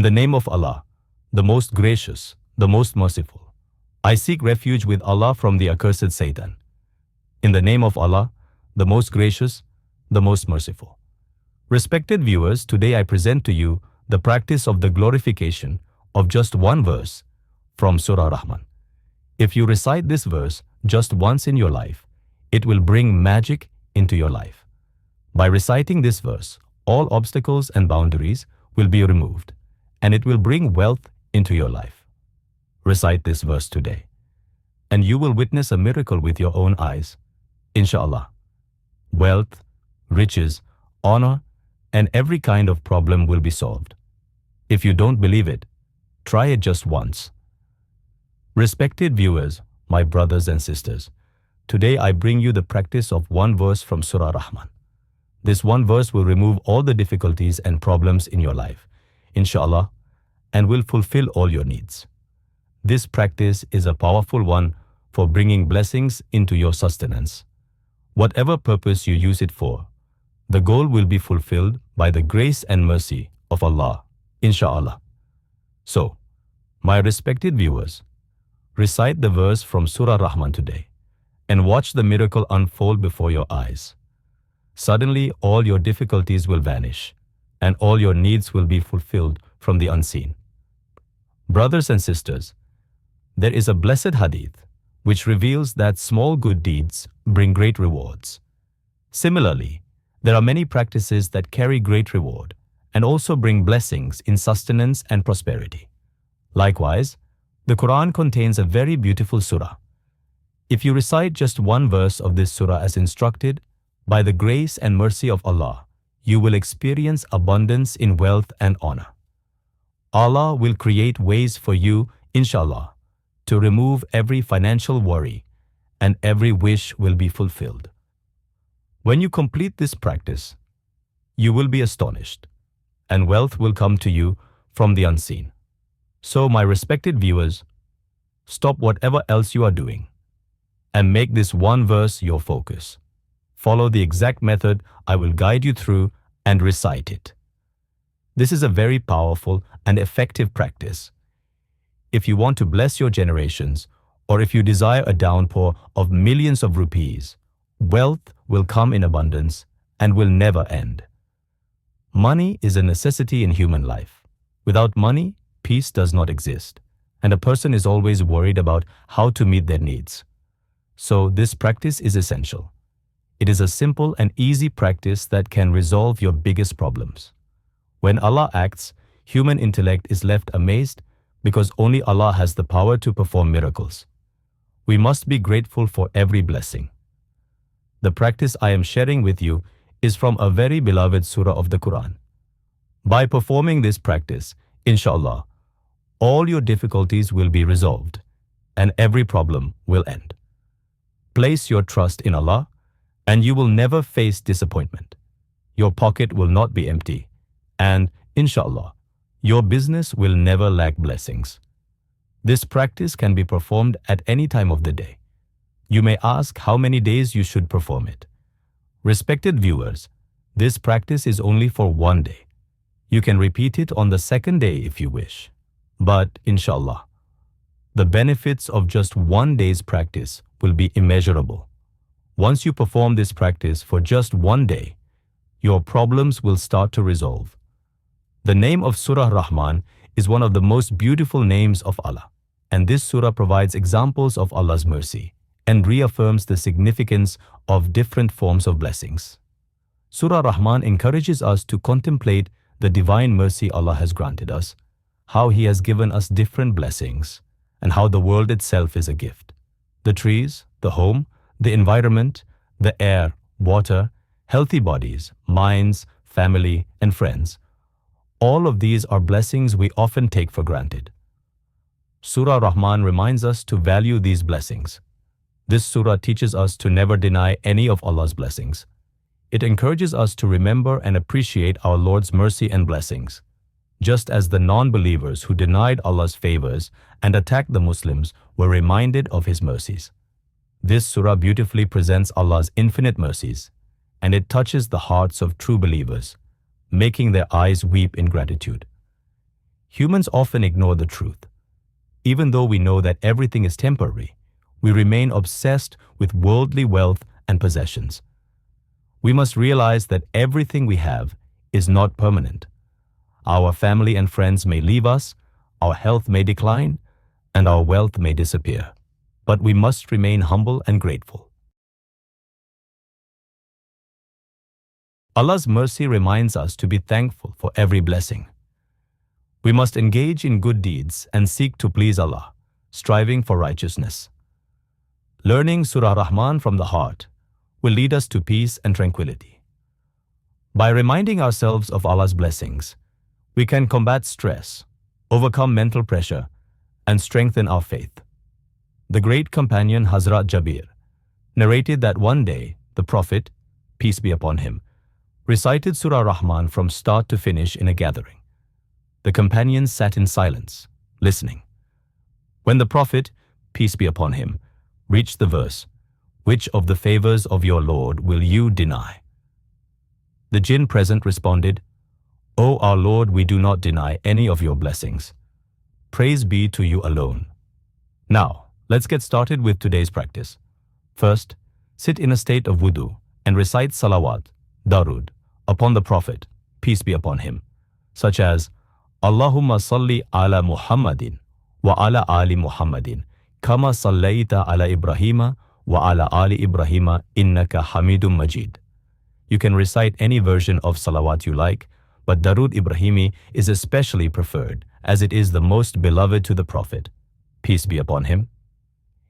the name of Allah, the most gracious, the most merciful. I seek refuge with Allah from the accursed Satan. In the name of Allah, the most gracious, the most merciful. Respected viewers, today I present to you the practice of the glorification of just one verse from Surah Rahman. If you recite this verse just once in your life, it will bring magic into your life. By reciting this verse, all obstacles and boundaries will be removed, and it will bring wealth into your life. Recite this verse today, and you will witness a miracle with your own eyes. Insha'Allah. Wealth, riches, honor, and every kind of problem will be solved. If you don't believe it, try it just once. Respected viewers, my brothers and sisters, today I bring you the practice of one verse from Surah Rahman. This one verse will remove all the difficulties and problems in your life, Insha'Allah, and will fulfill all your needs. This practice is a powerful one for bringing blessings into your sustenance. Whatever purpose you use it for, the goal will be fulfilled by the grace and mercy of Allah, Insha'Allah. So, my respected viewers, recite the verse from Surah Rahman today and watch the miracle unfold before your eyes. Suddenly, all your difficulties will vanish and all your needs will be fulfilled from the unseen. Brothers and sisters, there is a blessed hadith which reveals that small good deeds bring great rewards. Similarly, there are many practices that carry great reward and also bring blessings in sustenance and prosperity. Likewise, the Quran contains a very beautiful surah. If you recite just one verse of this surah as instructed, by the grace and mercy of Allah, you will experience abundance in wealth and honor. Allah will create ways for you, Insha'Allah, to remove every financial worry, and every wish will be fulfilled. When you complete this practice, you will be astonished, and wealth will come to you from the unseen. So, my respected viewers, stop whatever else you are doing, and make this one verse your focus. Follow the exact method I will guide you through and recite it. This is a very powerful and effective practice. If you want to bless your generations, or if you desire a downpour of millions of rupees, wealth will come in abundance and will never end. Money is a necessity in human life. Without money, peace does not exist, and a person is always worried about how to meet their needs. So this practice is essential. It is a simple and easy practice that can resolve your biggest problems. When Allah acts, human intellect is left amazed because only Allah has the power to perform miracles. We must be grateful for every blessing. The practice I am sharing with you is from a very beloved surah of the Quran. By performing this practice, Insha'Allah, all your difficulties will be resolved and every problem will end. Place your trust in Allah and you will never face disappointment. Your pocket will not be empty and, Insha'Allah, your business will never lack blessings. This practice can be performed at any time of the day. You may ask how many days you should perform it. Respected viewers, this practice is only for one day. You can repeat it on the second day if you wish. But, Insha'Allah, the benefits of just one day's practice will be immeasurable. Once you perform this practice for just one day, your problems will start to resolve. The name of Surah Rahman is one of the most beautiful names of Allah, and this surah provides examples of Allah's mercy and reaffirms the significance of different forms of blessings. Surah Rahman encourages us to contemplate the divine mercy Allah has granted us, how He has given us different blessings, and how the world itself is a gift. The trees, the home, the environment, the air, water, healthy bodies, minds, family, and friends. All of these are blessings we often take for granted. Surah Rahman reminds us to value these blessings. This surah teaches us to never deny any of Allah's blessings. It encourages us to remember and appreciate our Lord's mercy and blessings, just as the non-believers who denied Allah's favors and attacked the Muslims were reminded of His mercies. This surah beautifully presents Allah's infinite mercies, and it touches the hearts of true believers, making their eyes weep in gratitude. Humans often ignore the truth. Even though we know that everything is temporary, we remain obsessed with worldly wealth and possessions. We must realize that everything we have is not permanent. Our family and friends may leave us, our health may decline, and our wealth may disappear. But we must remain humble and grateful. Allah's mercy reminds us to be thankful for every blessing. We must engage in good deeds and seek to please Allah, striving for righteousness. Learning Surah Rahman from the heart will lead us to peace and tranquility. By reminding ourselves of Allah's blessings, we can combat stress, overcome mental pressure, and strengthen our faith. The great companion Hazrat Jabir narrated that one day the Prophet, peace be upon him, recited Surah Rahman from start to finish in a gathering. The companions sat in silence, listening. When the Prophet, peace be upon him, reached the verse, "Which of the favors of your Lord will you deny?" The jinn present responded, "O our Lord, we do not deny any of your blessings. Praise be to you alone." Now, let's get started with today's practice. First, sit in a state of wudu and recite Salawat, Darud, upon the Prophet, peace be upon him, such as Allahumma salli ala Muhammadin wa ala ali Muhammadin, kama sallaita ala Ibrahima wa ala ali Ibrahima innaka Hamidum Majid. You can recite any version of Salawat you like, but Darud Ibrahimi is especially preferred as it is the most beloved to the Prophet, peace be upon him.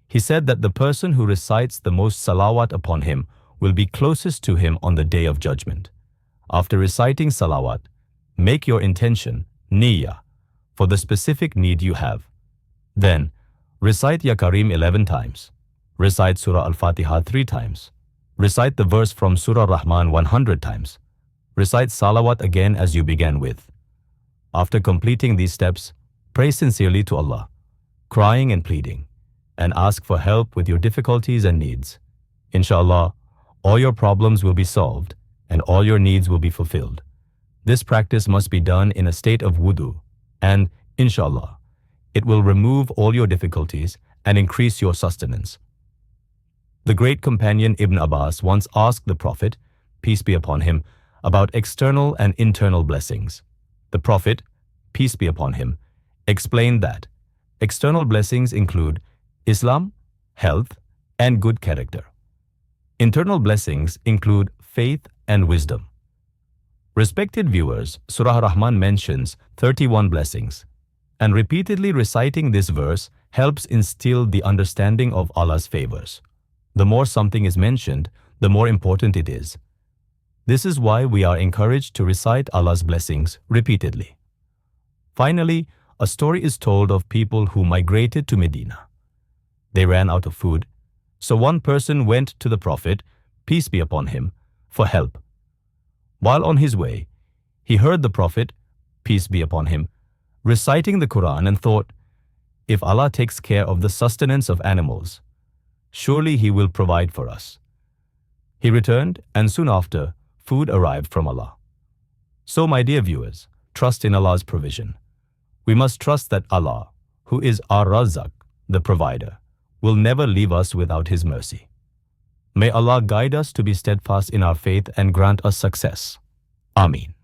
He said that the person who recites the most Salawat upon him will be closest to him on the Day of Judgment. After reciting Salawat, make your intention, niyyah, for the specific need you have. Then, recite Ya Kareem 11 times. Recite Surah Al-Fatiha 3 times. Recite the verse from Surah Rahman 100 times. Recite Salawat again as you began with. After completing these steps, pray sincerely to Allah, crying and pleading, and ask for help with your difficulties and needs. Insha'Allah, all your problems will be solved and all your needs will be fulfilled. This practice must be done in a state of wudu, and, Insha'Allah, it will remove all your difficulties and increase your sustenance. The great companion Ibn Abbas once asked the Prophet, peace be upon him, about external and internal blessings. The Prophet, peace be upon him, explained that external blessings include Islam, health, and good character. Internal blessings include faith and wisdom. Respected viewers, Surah Rahman mentions 31 blessings, and repeatedly reciting this verse helps instill the understanding of Allah's favors. The more something is mentioned, the more important it is. This is why we are encouraged to recite Allah's blessings repeatedly. Finally, a story is told of people who migrated to Medina. They ran out of food, so one person went to the Prophet, peace be upon him, for help. While on his way, he heard the Prophet, peace be upon him, reciting the Quran and thought, if Allah takes care of the sustenance of animals, surely He will provide for us. He returned, and soon after, food arrived from Allah. So, my dear viewers, trust in Allah's provision. We must trust that Allah, who is our Razzaq, the provider, will never leave us without His mercy. May Allah guide us to be steadfast in our faith and grant us success. Ameen.